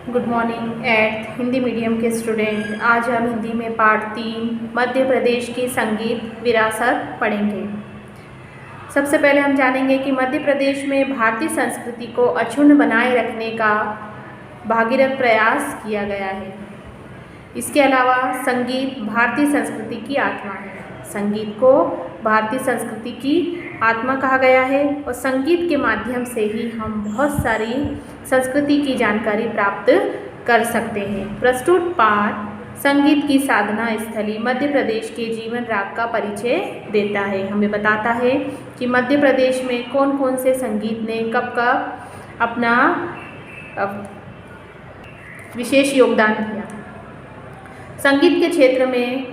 Good morning at Hindi medium के student. आज हम हिंदी में पाठ 3 मध्य प्रदेश की संगीत विरासत पढ़ेंगे। सबसे पहले हम जानेंगे कि मध्य प्रदेश में भारतीय संस्कृति को अक्षुण्ण बनाए रखने का भागीरथ प्रयास किया गया है। इसके अलावा संगीत भारतीय संस्कृति की आत्मा है। संगीत को भारतीय संस्कृति की आत्मा कहा गया है और संगीत के माध्यम से ही हम बहुत सारी संस्कृति की जानकारी प्राप्त कर सकते हैं। प्रस्तुत पाठ संगीत की साधना स्थली मध्य प्रदेश के जीवन राग का परिचय देता है। हमें बताता है कि मध्य प्रदेश में कौन कौन से संगीत ने कब कब अपना विशेष योगदान दिया। संगीत के क्षेत्र में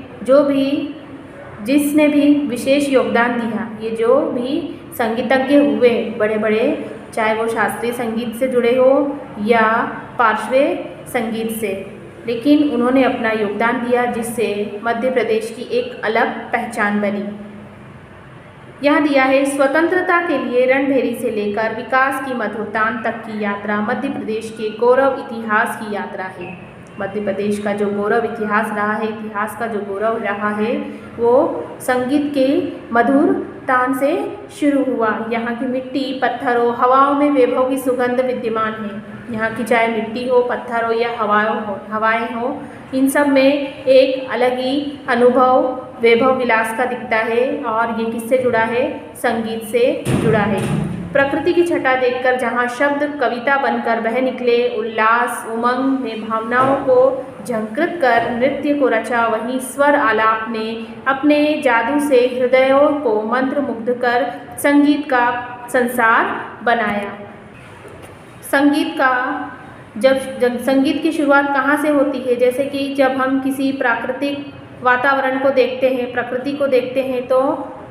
जिसने भी विशेष योगदान दिया, ये जो भी संगीतज्ञ हुए बड़े बड़े, चाहे वो शास्त्रीय संगीत से जुड़े हो या पार्श्व संगीत से, लेकिन उन्होंने अपना योगदान दिया जिससे मध्य प्रदेश की एक अलग पहचान बनी। यहाँ दिया है, स्वतंत्रता के लिए रणभेरी से लेकर विकास की मधुरतान तक की यात्रा मध्य प्रदेश के गौरव इतिहास की यात्रा है। मध्य प्रदेश का जो गौरव इतिहास रहा है, इतिहास का जो गौरव रहा है, वो संगीत के मधुर तान से शुरू हुआ। यहाँ की मिट्टी, पत्थर हो, हवाओं में वैभव की सुगंध विद्यमान है। यहाँ की चाहे मिट्टी हो, पत्थर हो या हवाएं हो, इन सब में एक अलग ही अनुभव वैभव विलास का दिखता है। और ये किससे जुड़ा है? संगीत से जुड़ा है। प्रकृति की छटा देखकर जहाँ शब्द कविता बनकर बह निकले, उल्लास उमंग में भावनाओं को झंकृत कर नृत्य को रचा, वहीं स्वर आलाप ने अपने जादू से हृदयों को मंत्रमुग्ध कर संगीत का संसार बनाया। संगीत की शुरुआत कहाँ से होती है? जैसे कि जब हम किसी प्राकृतिक वातावरण को देखते हैं, प्रकृति को देखते हैं, तो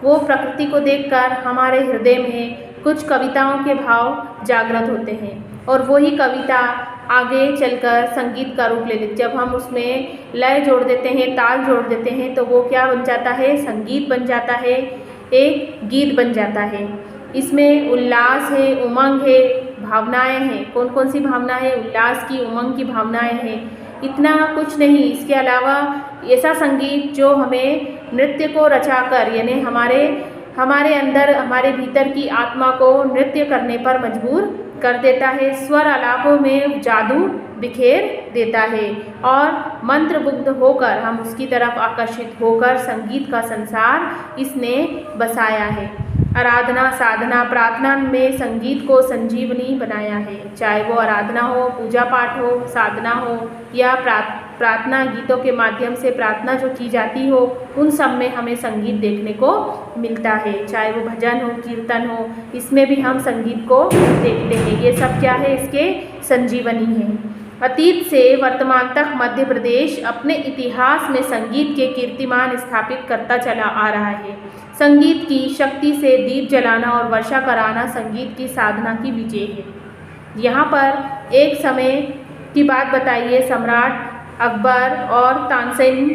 वो प्रकृति को देखकर हमारे हृदय में कुछ कविताओं के भाव जागृत होते हैं और वही कविता आगे चलकर संगीत का रूप ले लेती। जब हम उसमें लय जोड़ देते हैं, ताल जोड़ देते हैं, तो वो क्या बन जाता है? संगीत बन जाता है, एक गीत बन जाता है। इसमें उल्लास है, उमंग है, भावनाएं हैं। कौन कौन सी भावना है? उल्लास की, उमंग की भावनाएं हैं। इतना कुछ नहीं, इसके अलावा ऐसा संगीत जो हमें नृत्य को रचाकर, यानी हमारे अंदर, हमारे भीतर की आत्मा को नृत्य करने पर मजबूर कर देता है। स्वर आलापों में जादू बिखेर देता है और मंत्रमुग्ध होकर हम उसकी तरफ आकर्षित होकर संगीत का संसार इसने बसाया है। आराधना, साधना, प्रार्थना में संगीत को संजीवनी बनाया है। चाहे वो आराधना हो, पूजा पाठ हो, साधना हो या प्रार्थना गीतों के माध्यम से प्रार्थना जो की जाती हो, उन सब में हमें संगीत देखने को मिलता है। चाहे वो भजन हो, कीर्तन हो, इसमें भी हम संगीत को देखते हैं। ये सब क्या है? इसके संजीवनी है। अतीत से वर्तमान तक मध्य प्रदेश अपने इतिहास में संगीत के कीर्तिमान स्थापित करता चला आ रहा है। संगीत की शक्ति से दीप जलाना और वर्षा कराना संगीत की साधना की विजय है। यहाँ पर एक समय की बात बताइए, सम्राट अकबर और तानसेन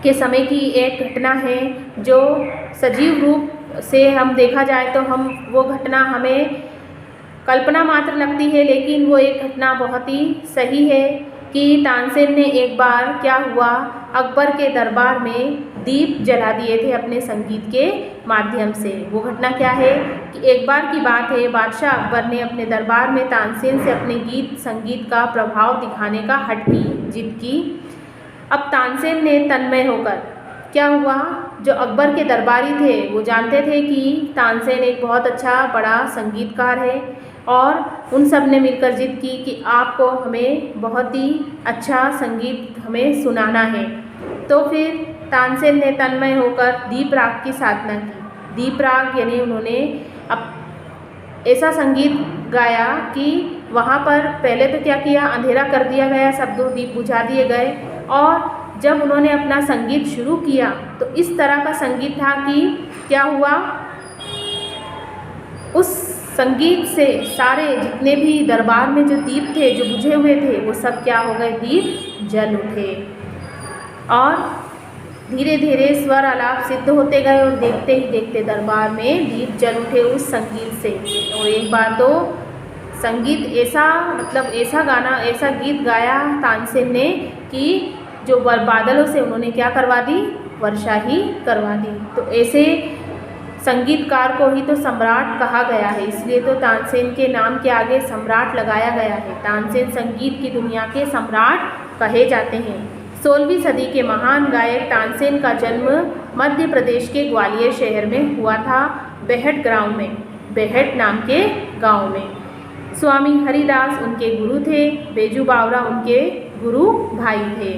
के समय की एक घटना है जो सजीव रूप से हम देखा जाए तो वो घटना हमें कल्पना मात्र लगती है, लेकिन वो एक घटना बहुत ही सही है कि तानसेन ने एक बार क्या हुआ, अकबर के दरबार में दीप जला दिए थे अपने संगीत के माध्यम से। वो घटना क्या है कि एक बार की बात है, बादशाह अकबर ने अपने दरबार में तानसेन से अपने गीत संगीत का प्रभाव दिखाने का जिद की। अब तानसेन ने तन्मय होकर, क्या हुआ, जो अकबर के दरबारी थे वो जानते थे कि तानसेन एक बहुत अच्छा बड़ा संगीतकार है और उन सब ने मिलकर जिद की कि आपको हमें बहुत ही अच्छा संगीत हमें सुनाना है। तो फिर तानसेन ने तन्मय होकर दीप राग की साधना की। दीप राग यानी उन्होंने अब ऐसा संगीत गाया कि वहाँ पर पहले तो क्या किया, अंधेरा कर दिया गया, सब दो दीप बुझा दिए गए और जब उन्होंने अपना संगीत शुरू किया तो इस तरह का संगीत था कि क्या हुआ, उस संगीत से सारे जितने भी दरबार में जो दीप थे, जो बुझे हुए थे, वो सब क्या हो गए? दीप जल उठे और धीरे धीरे स्वर आलाप सिद्ध होते गए और देखते ही देखते दरबार में दीप जल उठे उस संगीत से। और एक बार तो संगीत ऐसा मतलब ऐसा गाना ऐसा गीत गाया तानसेन ने कि जो बादलों से उन्होंने क्या करवा दी, वर्षा ही करवा दी। तो ऐसे संगीतकार को ही तो सम्राट कहा गया है, इसलिए तो तानसेन के नाम के आगे सम्राट लगाया गया है। तानसेन संगीत की दुनिया के सम्राट कहे जाते हैं। 16वीं सदी के महान गायक तानसेन का जन्म मध्य प्रदेश के ग्वालियर शहर में हुआ था, बेहट गांव में, बेहट नाम के गांव में। स्वामी हरिदास उनके गुरु थे, बेजू बावरा उनके गुरु भाई थे।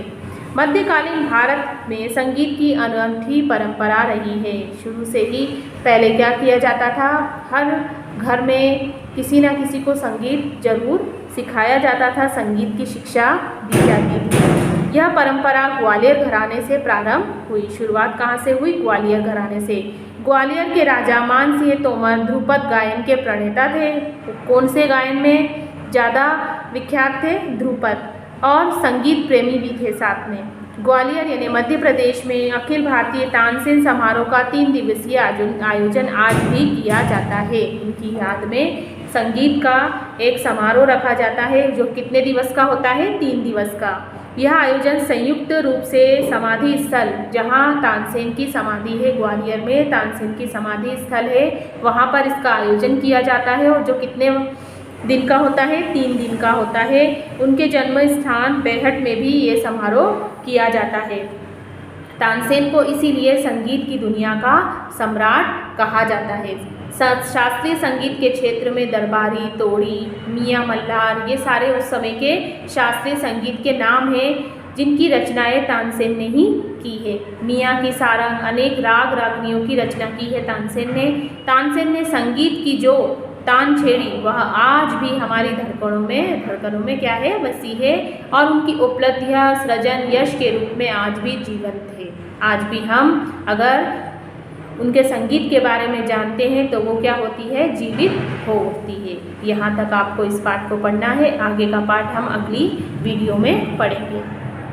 मध्यकालीन भारत में संगीत की अनूठी परंपरा रही है। शुरू से ही पहले क्या किया जाता था, हर घर में किसी न किसी को संगीत जरूर सिखाया जाता था, संगीत की शिक्षा दी जाती थी। यह परंपरा ग्वालियर घराने से प्रारंभ हुई। शुरुआत कहाँ से हुई, ग्वालियर घराने से। ग्वालियर के राजा मान सिंह तोमर ध्रुपद गायन के प्रणेता थे। कौन से गायन में ज़्यादा विख्यात थे, ध्रुपद, और संगीत प्रेमी भी थे साथ में। ग्वालियर यानी मध्य प्रदेश में अखिल भारतीय तानसेन समारोह का 3 दिवसीय आयोजन आज भी किया जाता है। उनकी याद में संगीत का एक समारोह रखा जाता है जो कितने दिवस का होता है, 3 दिवस का। यह आयोजन संयुक्त रूप से समाधि स्थल, जहां तानसेन की समाधि है, ग्वालियर में तानसेन की समाधि स्थल है, वहां पर इसका आयोजन किया जाता है। और जो कितने दिन का होता है, 3 दिन का होता है। उनके जन्म स्थान बेहट में भी ये समारोह किया जाता है। तानसेन को इसीलिए संगीत की दुनिया का सम्राट कहा जाता है। शास्त्रीय संगीत के क्षेत्र में दरबारी, तोड़ी, मियाँ मल्हार, ये सारे उस समय के शास्त्रीय संगीत के नाम हैं जिनकी रचनाएं तानसेन ने ही की है। मियाँ की सारंग, अनेक राग रागनियों की रचना की है तानसेन ने। तानसेन ने संगीत की जो तान छेड़ी वह आज भी हमारी धड़कनों में क्या है, बसी है। और उनकी उपलब्धियाँ सृजन यश के रूप में आज भी जीवंत है। आज भी हम अगर उनके संगीत के बारे में जानते हैं तो वो क्या होती है, जीवित होती है। यहाँ तक आपको इस पाठ को पढ़ना है, आगे का पाठ हम अगली वीडियो में पढ़ेंगे।